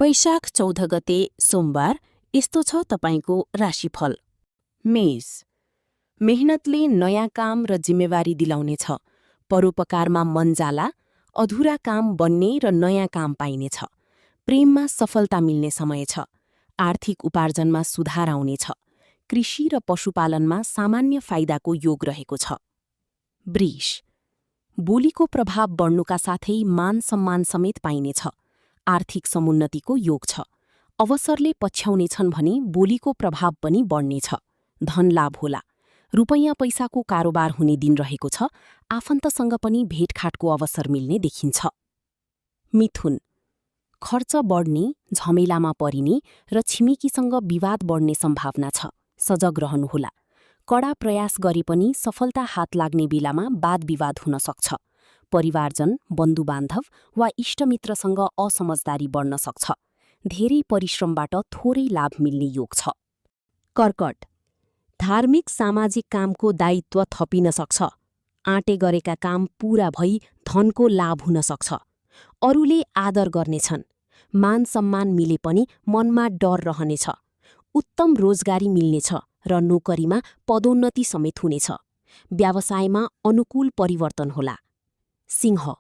वैशाख 14 गते सोमबार यस्तो छ तपाईको राशिफल। मेष, मेहनतले नयाँ काम र जिम्मेवारी दिलाउनेछ। परोपकारमा मन जाला, अधुरा काम बन्ने र नयाँ काम पाइनेछ। प्रेममा सफलता मिल्ने समय छ। आर्थिक उपार्जनमा सुधार आउनेछ। कृषि र पशुपालनमा सामान्य फाइदाको योग रहेको छ। वृष, बोलीको प्रभाव बढ्नुका साथै मान सम्मान समेत पाइनेछ। आर्थिक समुन्नतिको योग छ। अवसरले पछ्याउनेछन् भने बोलीको प्रभाव पनि बढ्नेछ। धन लाभ होला। रुपैयाँ पैसाको कारोबार हुने दिन रहेको छ। आफन्तसँग पनि भेटघाटको अवसर मिल्ने देखिन्छ। मिथुन, खर्च बढ्ने, झमेलामा परिने र छिमेकीसँग विवाद बढ्ने सम्भावना छ। सजग रहनुहोला। कडा प्रयास गरे पनि सफलता हात लाग्ने बेलामा वाद विवाद हुन सक्छ। परिवारजन, बन्धुबान्धव वा इष्टमित्रसँग असमझदारी बढ्न सक्छ। धेरै परिश्रमबाट थोरै लाभ मिल्ने योग छ। कर्कट, धार्मिक सामाजिक कामको दायित्व थपिन सक्छ। आँटे गरेका काम पूरा भई धनको लाभ हुन सक्छ। अरूले आदर गर्नेछन्। मान सम्मान मिले पनि मनमा डर रहनेछ। उत्तम रोजगारी मिल्नेछ र नोकरीमा पदोन्नति समेत हुनेछ। व्यवसायमा अनुकूल परिवर्तन होला। सिंह,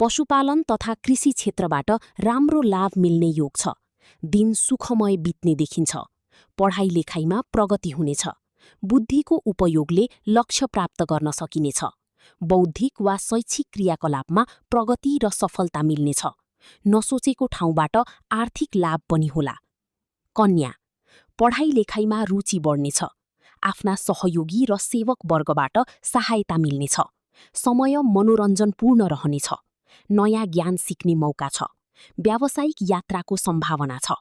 पशुपालन तथा कृषि क्षेत्रबाट राम्रो लाभ मिल्ने योग छ। दिन सुखमय बित्ने देखिन्छ। पढाइ लेखाइमा प्रगति हुनेछ। बुद्धिको उपयोगले लक्ष्य प्राप्त गर्न सकिनेछ। बौद्धिक वा शैक्षिक क्रियाकलापमा प्रगति र सफलता मिल्नेछ। नसोचेको ठाउँबाट आर्थिक लाभ पनि होला। कन्या, पढाइ लेखाइमा रुचि बढ्नेछ। आफ्ना सहयोगी र सेवक वर्गबाट सहायता मिल्नेछ। समय मनोरञ्जनपूर्ण रहनेछ। नयाँ ज्ञान सिक्ने मौका छ। व्यावसायिक यात्राको सम्भावना छ।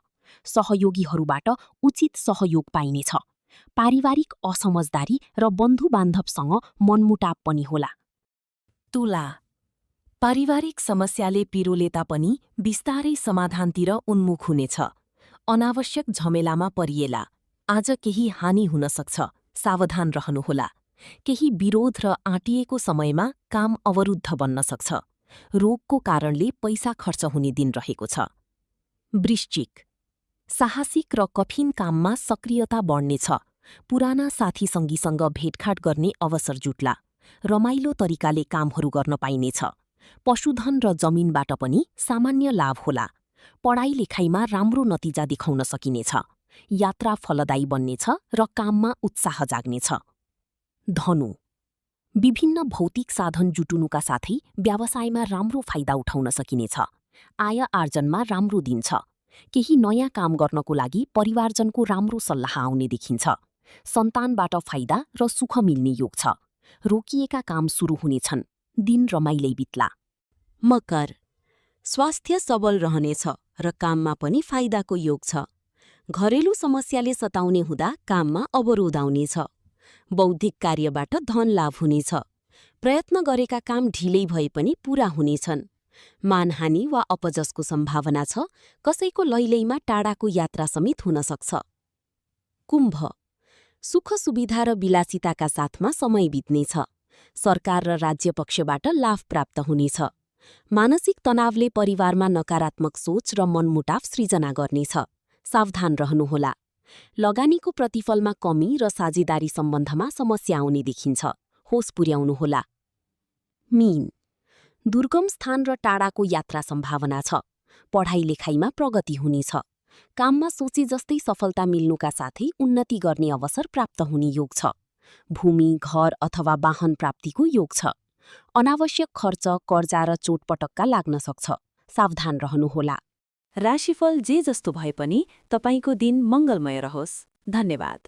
सहयोगीहरूबाट उचित सहयोग पाइनेछ। पारिवारिक असमझदारी र बन्धुबान्धवसँग मनमुटाव पनि होला। तुला, पारिवारिक समस्याले पिरोले तापनि बिस्तारै समाधानतिर उन्मुख हुनेछ। अनावश्यक झमेलामा परिएला। आज केही हानि हुन सक्छ। सावधान रहनुहोला। केही विरोध र आँटिएको समयमा काम अवरुद्ध बन्न सक्छ। रोगको कारणले पैसा खर्च हुने दिन रहेको छ। वृश्चिक, साहसिक र कठिन काममा सक्रियता बढ्नेछ। पुराना साथी सङ्गीसँग भेटघाट गर्ने अवसर जुट्ला। रमाइलो तरिकाले कामहरू गर्न पाइनेछ। पशुधन र जमिनबाट पनि सामान्य लाभ होला। पढाइ लेखाइमा राम्रो नतिजा देखाउन सकिनेछ। यात्रा फलदायी बन्नेछ र काममा उत्साह जाग्नेछ। धनु, विभिन्न भौतिक साधन जुटुनुका साथै व्यवसायमा राम्रो फाइदा उठाउन सकिनेछ। आय आर्जनमा राम्रो दिन छ। केही नयाँ काम गर्नको लागि परिवारजनको राम्रो सल्लाह आउने देखिन्छ। सन्तानबाट फाइदा र सुख मिल्ने योग छ। रोकिएका काम सुरु हुनेछन्। दिन रमाइलै बित्ला। मकर, स्वास्थ्य सबल रहनेछ र काममा पनि फाइदाको योग छ। घरेलु समस्याले सताउने हुँदा काममा अवरोध आउनेछ। बौद्धिक कार्यबाट धन लाभ हुनेछ। प्रयत्न गरेका काम ढिलै भए पनि पूरा हुनेछन्। मानहानि वा अपजसको सम्भावना छ। कसैको लैलैमा टाढाको यात्रा समेत हुन सक्छ। कुम्भ, सुख सुविधा र विलासिताका साथमा समय बित्नेछ। सरकार र राज्य पक्षबाट लाभ प्राप्त हुनेछ। मानसिक तनावले परिवारमा नकारात्मक सोच र मनमुटाव सृजना गर्नेछ। सावधान रहनुहोला। लगानीको प्रतिफलमा कमी र साझेदारी सम्बन्धमा समस्या आउने देखिन्छ। होस पुर्याउनुहोला। मीन, दुर्गम स्थान र टाढाको यात्रा सम्भावना छ। पढाइ लेखाइमा प्रगति हुनेछ। काममा सोचे जस्तै सफलता मिल्नुका साथै उन्नति गर्ने अवसर प्राप्त हुने योग छ। भूमि, घर अथवा वाहन प्राप्तिको योग छ। अनावश्यक खर्च, कर्जा र चोटपटक्का लाग्न सक्छ। सावधान रहनुहोला। राशिफल जे जस्तो भए पनि तपाईको दिन मङ्गलमय रहोस्। धन्यवाद।